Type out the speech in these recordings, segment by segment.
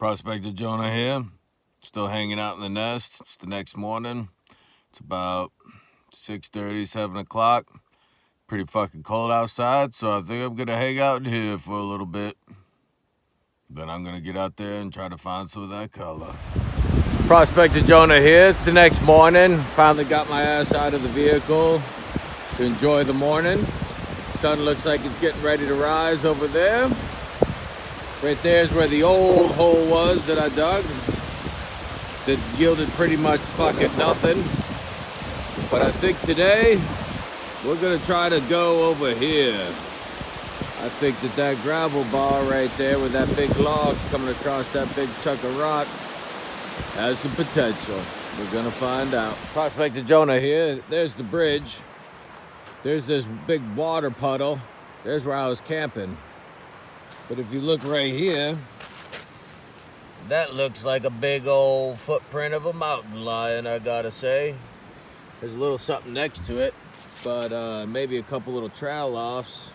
Prospector Jonah here, still hanging out in the nest. It's the next morning. It's about 6:30, 7 o'clock. Pretty fucking cold outside, so I think I'm gonna hang out in here for a little bit. Then I'm gonna get out there and try to find some of that color. Prospector Jonah here. It's the next morning. Finally got my ass out of the vehicle to enjoy the morning. Sun looks like it's getting ready to rise over there. Right there's where the old hole was that I dug. That yielded pretty much fucking nothing. But I think today we're gonna try to go over here. I think that gravel bar right there with that big log's coming across that big chunk of rock has some potential. We're gonna find out. Prospector Jonah here. There's the bridge. There's this big water puddle. There's where I was camping. But if you look right here, that looks like a big old footprint of a mountain lion, I gotta say. There's a little something next to it, but maybe a couple little trail offs.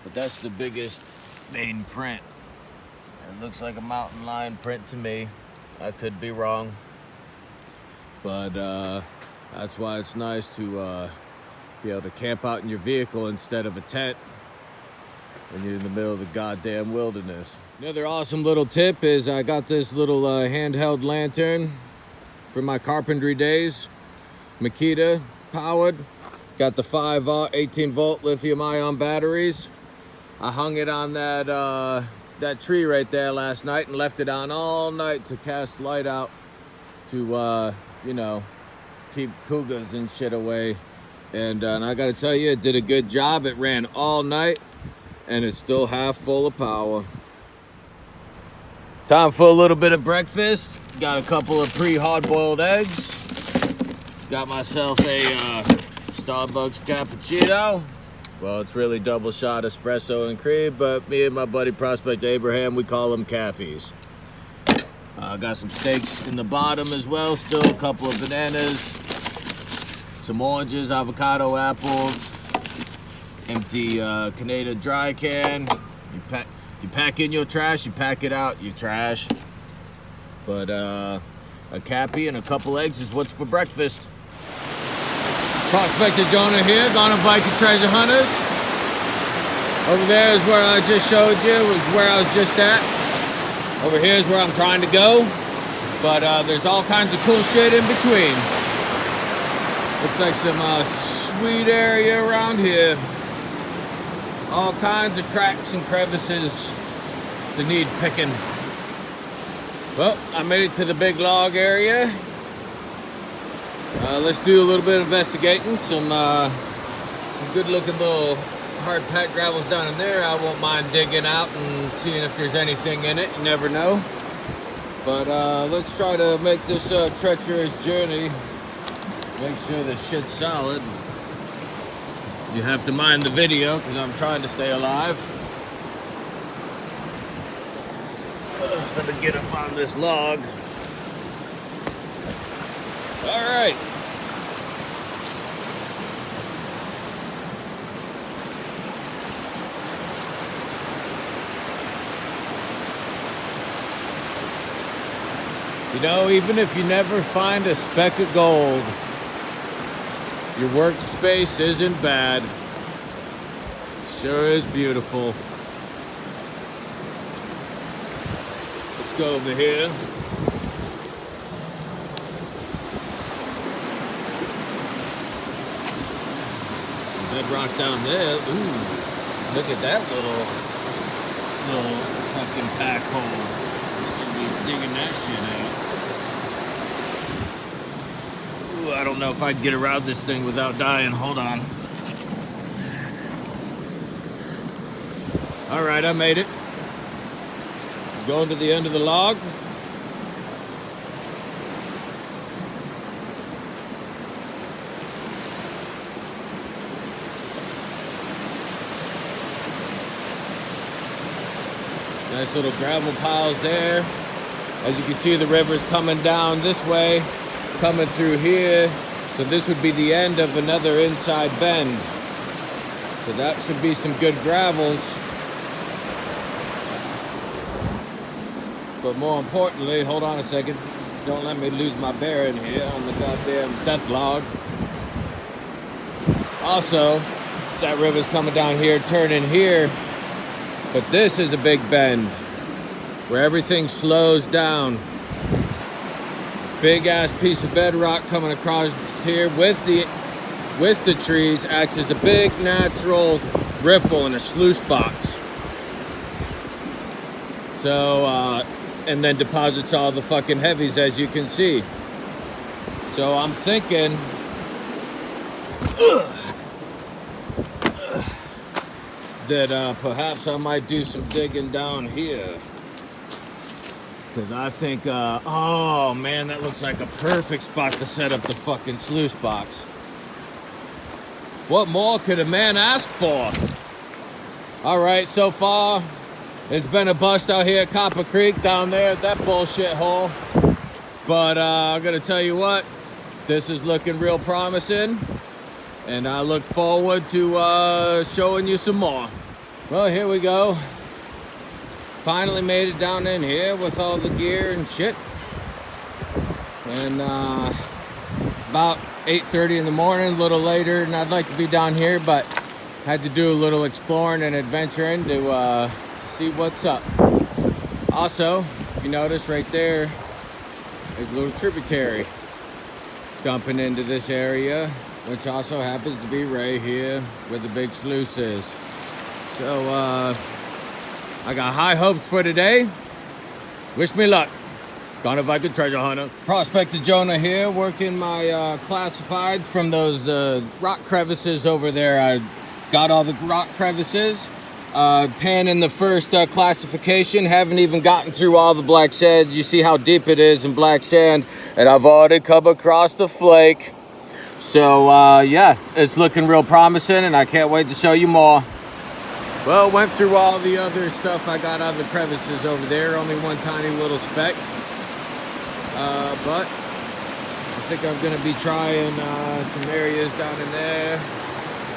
But that's the biggest main print. It looks like a mountain lion print to me. I could be wrong. But that's why it's nice to be able to camp out in your vehicle instead of a tent when you're in the middle of the goddamn wilderness. Another awesome little tip is I got this little handheld lantern from my carpentry days. Makita powered. Got the 5 18 volt lithium ion batteries. I hung it on that tree right there last night and left it on all night to cast light out to you know, keep cougars and shit away. And I gotta tell you, it did a good job. It ran all night and it's still half full of power. Time for a little bit of breakfast. Got a couple of pre-hard-boiled eggs. Got myself a Starbucks cappuccino. Well, it's really double shot espresso and cream, but me and my buddy Prospector Abraham, we call them cappies. Got some steaks in the bottom as well. Still a couple of bananas, some oranges, avocado, apples. Empty Canada dry can. You pack in your trash, you pack it out, your trash. But a cappy and a couple eggs is what's for breakfast. Prospector Jonah here, gonna invite you treasure hunters. Over there is where I just showed you, was where I was just at. Over here is where I'm trying to go. But there's all kinds of cool shit in between. Looks like some sweet area around here. All kinds of cracks and crevices that need picking. Well, I made it to the big log area. Let's do a little bit of investigating. Some good looking little hard packed gravels down in there. I won't mind digging out and seeing if there's anything in it. You never know. But let's try to make this treacherous journey. Make sure the shit's solid. You have to mind the video because I'm trying to stay alive. Let me get up on this log. All right. You know, even if you never find a speck of gold, your workspace isn't bad. Sure is beautiful. Let's go over here. Bedrock down there. Ooh, look at that little fucking pack hole. We'll be digging that shit out. I don't know if I can get around this thing without dying. Hold on. All right, I made it. Going to the end of the log. Nice little gravel piles there. As you can see, the river's coming down this way. Coming through here, so this would be the end of another inside bend. So that should be some good gravels. But more importantly, hold on a second. Don't let me lose my bearing here on the goddamn death log. Also, that river's coming down here, turning here. But this is a big bend where everything slows down. Big ass piece of bedrock coming across here with the trees acts as a big natural riffle and a sluice box. So, and then deposits all the fucking heavies, as you can see. So I'm thinking that perhaps I might do some digging down here. Because I think, oh man, that looks like a perfect spot to set up the fucking sluice box. What more could a man ask for? All right, so far, it's been a bust out here at Copper Creek down there at that bullshit hole. But I'm gonna tell you what, this is looking real promising. And I look forward to showing you some more. Well, here we go. Finally made it down in here with all the gear and shit. And it's about 8:30 in the morning, a little later than I'd like to be down here, but had to do a little exploring and adventuring to see what's up. Also, if you notice right there, there's a little tributary dumping into this area, which also happens to be right here where the big sluice is. So, I got high hopes for today. Wish me luck. Gone if I could treasure hunter. Prospector Jonah here, working my classifieds from those rock crevices over there. I got all the rock crevices. Panning the first classification. Haven't even gotten through all the black sand. You see how deep it is in black sand. And I've already come across the flake. So yeah, it's looking real promising and I can't wait to show you more. Well, went through all the other stuff I got out of the crevices over there. Only one tiny little speck. But I think I'm going to be trying some areas down in there.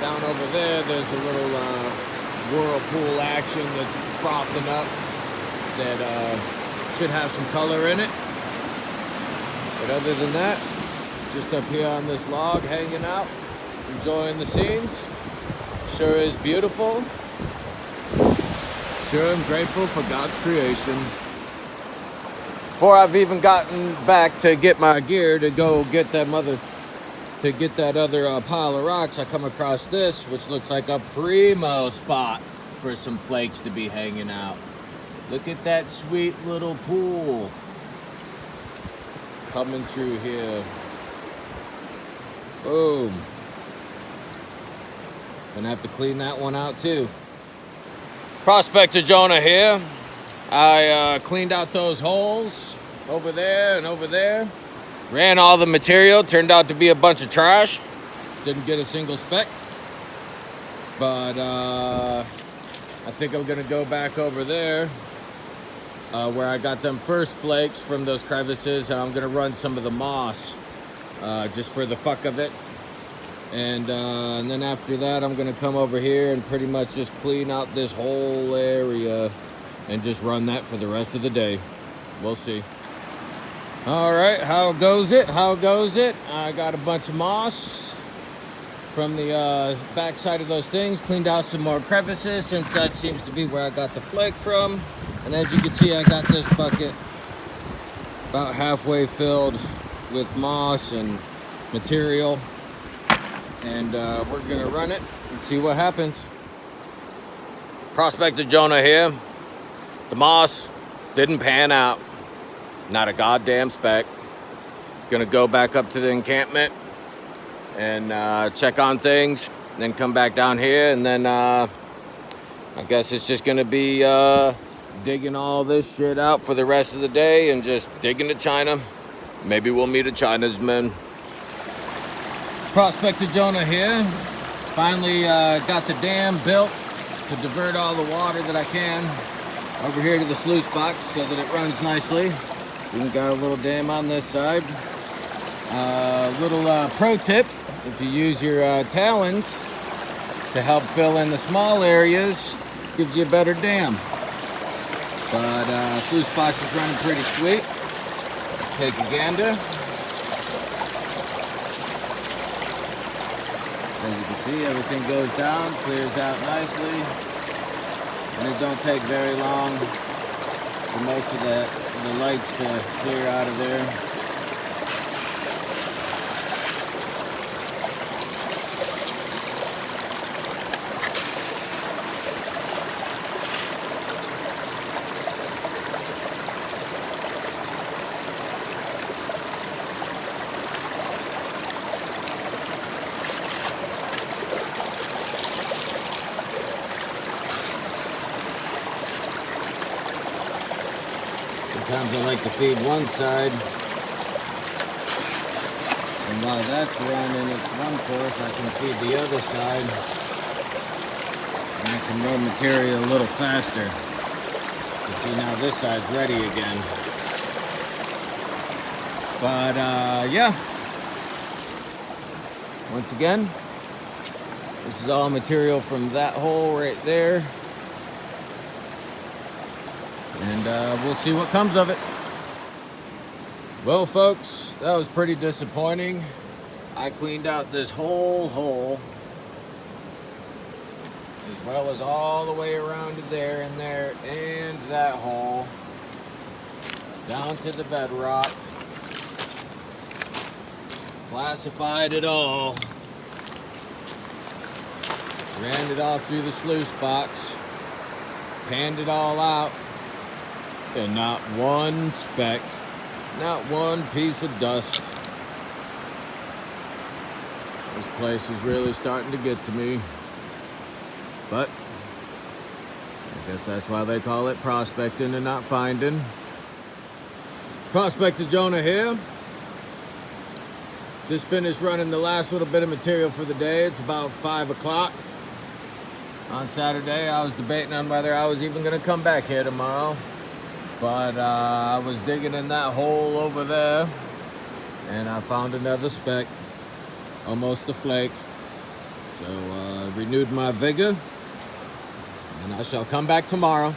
Down over there, there's a little whirlpool action that's frothing up that should have some color in it. But other than that, just up here on this log hanging out, enjoying the scenes. Sure is beautiful. Sure am grateful for God's creation. Before I've even gotten back to get my gear to go get that other pile of rocks, I come across this, which looks like a primo spot for some flakes to be hanging out. Look at that sweet little pool coming through here. Boom. Gonna have to clean that one out too. Prospector Jonah here. I cleaned out those holes over there and over there. Ran all the material. Turned out to be a bunch of trash. Didn't get a single speck. But I think I'm gonna go back over there where I got them first flakes from those crevices. And I'm gonna run some of the moss just for the fuck of it. And then after that, I'm gonna come over here and pretty much just clean out this whole area and just run that for the rest of the day. We'll see. All right, how goes it? How goes it? I got a bunch of moss from the back side of those things. Cleaned out some more crevices since that seems to be where I got the flake from. And as you can see, I got this bucket about halfway filled with moss and material. And we're gonna run it and see what happens. Prospector Jonah here. The moss didn't pan out. Not a goddamn speck. Gonna go back up to the encampment and check on things. Then come back down here and then I guess it's just gonna be digging all this shit out for the rest of the day and just digging to China. Maybe we'll meet a Chinaman. Prospector Jonah here. Finally got the dam built to divert all the water that I can over here to the sluice box so that it runs nicely. We got a little dam on this side. Little pro tip, if you use your talons to help fill in the small areas, gives you a better dam. But sluice box is running pretty sweet. Take a gander. As you can see, everything goes down, clears out nicely, and it don't take very long for most of the lights to clear out of there. Sometimes I like to feed one side, and while that's running its one course, I can feed the other side, and I can run material a little faster. You see, now this side's ready again. But yeah, once again, this is all material from that hole right there. And we'll see what comes of it. Well, folks, that was pretty disappointing. I cleaned out this whole hole, as well as all the way around to there and there, and that hole, down to the bedrock. Classified it all. Ran it all through the sluice box. Panned it all out. And not one speck, not one piece of dust. This place is really starting to get to me. But I guess that's why they call it prospecting and not finding. Prospector Jonah here. Just finished running the last little bit of material for the day. It's about 5 o'clock. On Saturday, I was debating on whether I was even going to come back here tomorrow. But I was digging in that hole over there, and I found another speck, almost a flake. So renewed my vigor, and I shall come back tomorrow.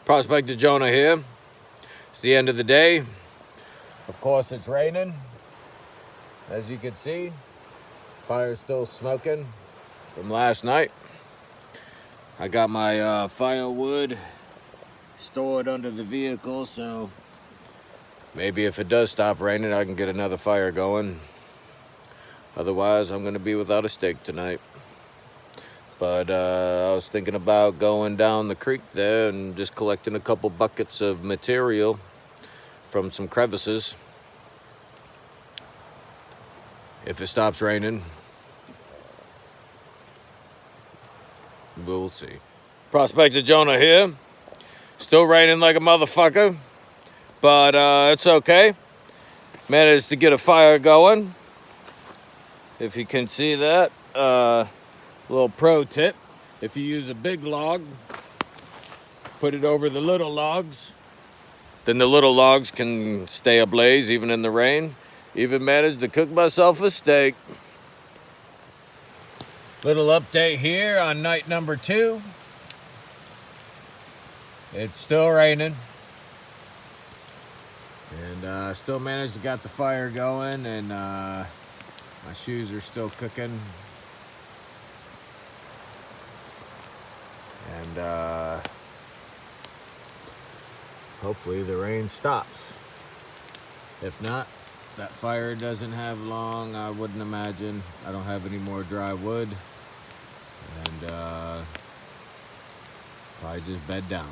Prospector Jonah here. It's the end of the day. Of course, it's raining. As you can see, fire's still smoking from last night. I got my firewood stored under the vehicle, so maybe if it does stop raining, I can get another fire going. Otherwise, I'm going to be without a steak tonight. But I was thinking about going down the creek there and just collecting a couple buckets of material from some crevices. If it stops raining, we'll see. Prospector Jonah here. Still raining like a motherfucker, but it's okay. Managed to get a fire going. If you can see that, little pro tip: if you use a big log, put it over the little logs, then the little logs can stay ablaze even in the rain. Even managed to cook myself a steak. Little update here on night number 2. It's still raining, and still managed to get the fire going, and my shoes are still cooking, and hopefully the rain stops. If not, that fire doesn't have long, I wouldn't imagine. I don't have any more dry wood, and probably just bed down.